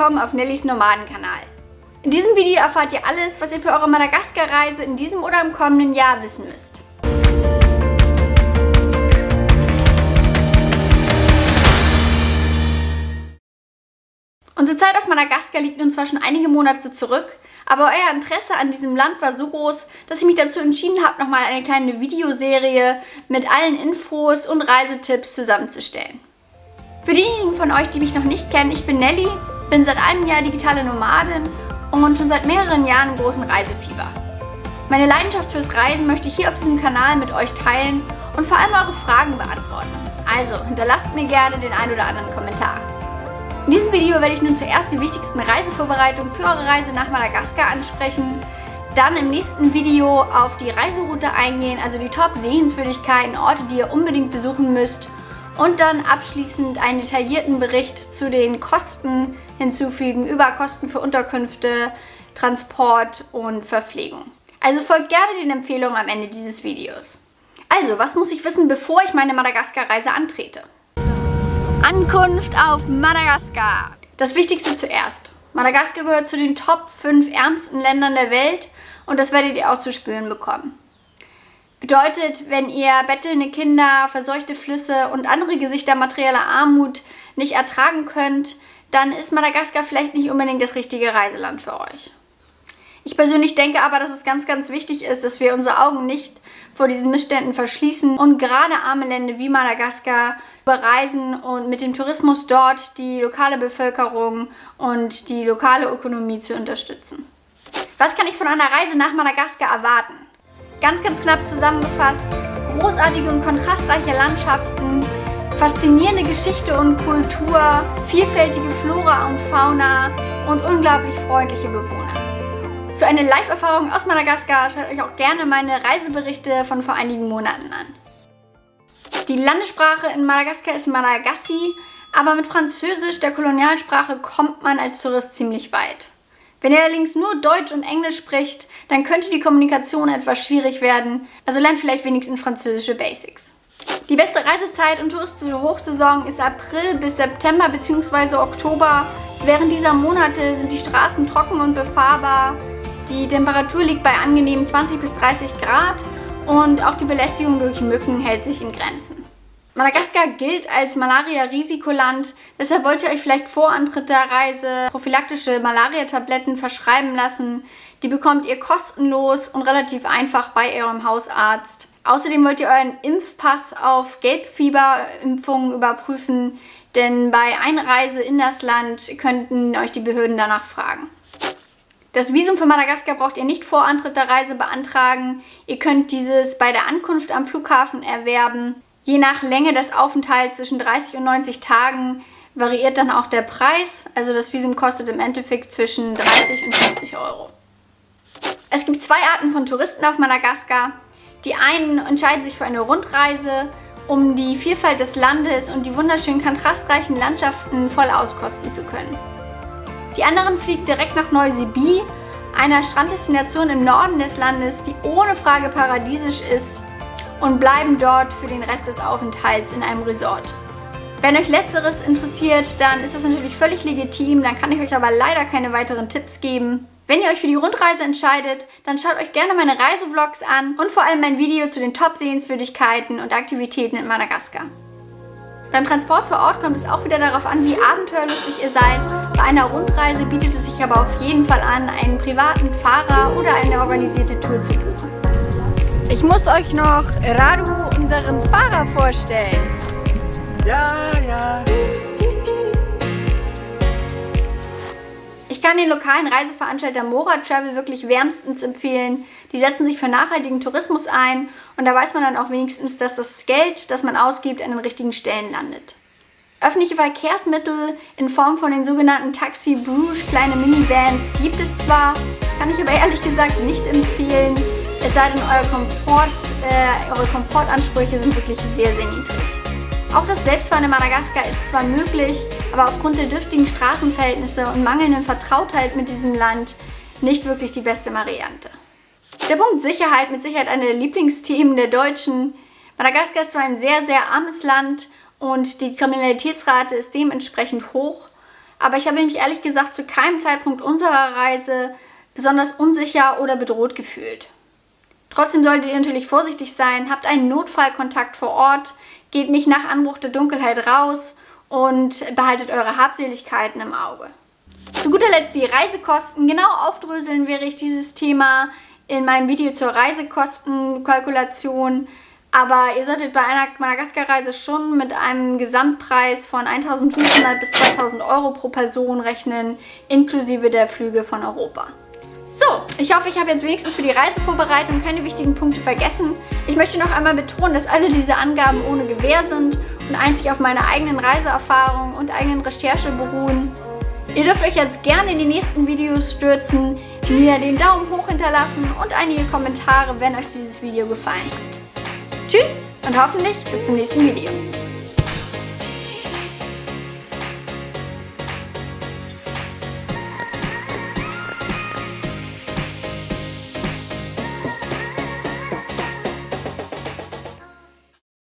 willkommen auf Nellys Nomadenkanal. In diesem Video erfahrt ihr alles, was ihr für eure Madagaskar-Reise in diesem oder im kommenden Jahr wissen müsst. Unsere Zeit auf Madagaskar liegt nun zwar schon einige Monate zurück, aber euer Interesse an diesem Land war so groß, dass ich mich dazu entschieden habe, nochmal eine kleine Videoserie mit allen Infos und Reisetipps zusammenzustellen. Für diejenigen von euch, die mich noch nicht kennen, ich bin Nelly, bin seit einem Jahr digitale Nomadin und schon seit mehreren Jahren im großen Reisefieber. Meine Leidenschaft fürs Reisen möchte ich hier auf diesem Kanal mit euch teilen und vor allem eure Fragen beantworten. Also hinterlasst mir gerne den ein oder anderen Kommentar. In diesem Video werde ich nun zuerst die wichtigsten Reisevorbereitungen für eure Reise nach Madagaskar ansprechen, dann im nächsten Video auf die Reiseroute eingehen, also die Top-Sehenswürdigkeiten, Orte, die ihr unbedingt besuchen müsst, und dann abschließend einen detaillierten Bericht zu den Kosten hinzufügen, über Kosten für Unterkünfte, Transport und Verpflegung. Also folgt gerne den Empfehlungen am Ende dieses Videos. Also, was muss ich wissen, bevor ich meine Madagaskar-Reise antrete? Ankunft auf Madagaskar. Das Wichtigste zuerst. Madagaskar gehört zu den Top 5 ärmsten Ländern der Welt und das werdet ihr auch zu spüren bekommen. Bedeutet, wenn ihr bettelnde Kinder, verseuchte Flüsse und andere Gesichter materieller Armut nicht ertragen könnt, dann ist Madagaskar vielleicht nicht unbedingt das richtige Reiseland für euch. Ich persönlich denke aber, dass es ganz, ganz wichtig ist, dass wir unsere Augen nicht vor diesen Missständen verschließen und gerade arme Länder wie Madagaskar bereisen und mit dem Tourismus dort die lokale Bevölkerung und die lokale Ökonomie zu unterstützen. Was kann ich von einer Reise nach Madagaskar erwarten? Ganz, ganz knapp zusammengefasst: großartige und kontrastreiche Landschaften, faszinierende Geschichte und Kultur, vielfältige Flora und Fauna und unglaublich freundliche Bewohner. Für eine Live-Erfahrung aus Madagaskar schaut euch auch gerne meine Reiseberichte von vor einigen Monaten an. Die Landessprache in Madagaskar ist Malagasy, aber mit Französisch, der Kolonialsprache, kommt man als Tourist ziemlich weit. Wenn ihr allerdings nur Deutsch und Englisch spricht, dann könnte die Kommunikation etwas schwierig werden, also lernt vielleicht wenigstens französische Basics. Die beste Reisezeit und touristische Hochsaison ist April bis September bzw. Oktober. Während dieser Monate sind die Straßen trocken und befahrbar, die Temperatur liegt bei angenehmen 20 bis 30 Grad und auch die Belästigung durch Mücken hält sich in Grenzen. Madagaskar gilt als Malaria-Risikoland, deshalb wollt ihr euch vielleicht vor Antritt der Reise prophylaktische Malaria-Tabletten verschreiben lassen. Die bekommt ihr kostenlos und relativ einfach bei eurem Hausarzt. Außerdem wollt ihr euren Impfpass auf Gelbfieberimpfungen überprüfen, denn bei Einreise in das Land könnten euch die Behörden danach fragen. Das Visum für Madagaskar braucht ihr nicht vor Antritt der Reise beantragen. Ihr könnt dieses bei der Ankunft am Flughafen erwerben. Je nach Länge des Aufenthalts zwischen 30 und 90 Tagen variiert dann auch der Preis. Also das Visum kostet im Endeffekt zwischen 30 und 50 Euro. Es gibt zwei Arten von Touristen auf Madagaskar. Die einen entscheiden sich für eine Rundreise, um die Vielfalt des Landes und die wunderschönen kontrastreichen Landschaften voll auskosten zu können. Die anderen fliegen direkt nach Neu-Sibir, einer Stranddestination im Norden des Landes, die ohne Frage paradiesisch ist, und bleiben dort für den Rest des Aufenthalts in einem Resort. Wenn euch Letzteres interessiert, dann ist das natürlich völlig legitim, dann kann ich euch aber leider keine weiteren Tipps geben. Wenn ihr euch für die Rundreise entscheidet, dann schaut euch gerne meine Reisevlogs an und vor allem mein Video zu den Top-Sehenswürdigkeiten und Aktivitäten in Madagaskar. Beim Transport vor Ort kommt es auch wieder darauf an, wie abenteuerlustig ihr seid. Bei einer Rundreise bietet es sich aber auf jeden Fall an, einen privaten Fahrer oder eine organisierte Tour zu buchen. Ich muss euch noch Radu, unseren Fahrer, vorstellen. Ja. Ich kann den lokalen Reiseveranstalter Mora Travel wirklich wärmstens empfehlen. Die setzen sich für nachhaltigen Tourismus ein und da weiß man dann auch wenigstens, dass das Geld, das man ausgibt, an den richtigen Stellen landet. Öffentliche Verkehrsmittel in Form von den sogenannten Taxi Bruges, kleine Minivans, gibt es zwar, kann ich aber ehrlich gesagt nicht empfehlen. Es sei denn, eure Komfortansprüche sind wirklich sehr, sehr niedrig. Auch das Selbstfahren in Madagaskar ist zwar möglich, aber aufgrund der dürftigen Straßenverhältnisse und mangelnden Vertrautheit mit diesem Land nicht wirklich die beste Variante. Der Punkt Sicherheit, mit Sicherheit eine der Lieblingsthemen der Deutschen. Madagaskar ist zwar ein sehr, sehr armes Land und die Kriminalitätsrate ist dementsprechend hoch, aber ich habe mich ehrlich gesagt zu keinem Zeitpunkt unserer Reise besonders unsicher oder bedroht gefühlt. Trotzdem solltet ihr natürlich vorsichtig sein, habt einen Notfallkontakt vor Ort, geht nicht nach Anbruch der Dunkelheit raus und behaltet eure Habseligkeiten im Auge. Zu guter Letzt die Reisekosten. Genau aufdröseln werde ich dieses Thema in meinem Video zur Reisekostenkalkulation. Aber ihr solltet bei einer Madagaskar-Reise schon mit einem Gesamtpreis von 1.500 bis 2.000 Euro pro Person rechnen, inklusive der Flüge von Europa. So, ich hoffe, ich habe jetzt wenigstens für die Reisevorbereitung keine wichtigen Punkte vergessen. Ich möchte noch einmal betonen, dass alle diese Angaben ohne Gewähr sind und einzig auf meiner eigenen Reiseerfahrung und eigenen Recherche beruhen. Ihr dürft euch jetzt gerne in die nächsten Videos stürzen, mir den Daumen hoch hinterlassen und einige Kommentare, wenn euch dieses Video gefallen hat. Tschüss und hoffentlich bis zum nächsten Video.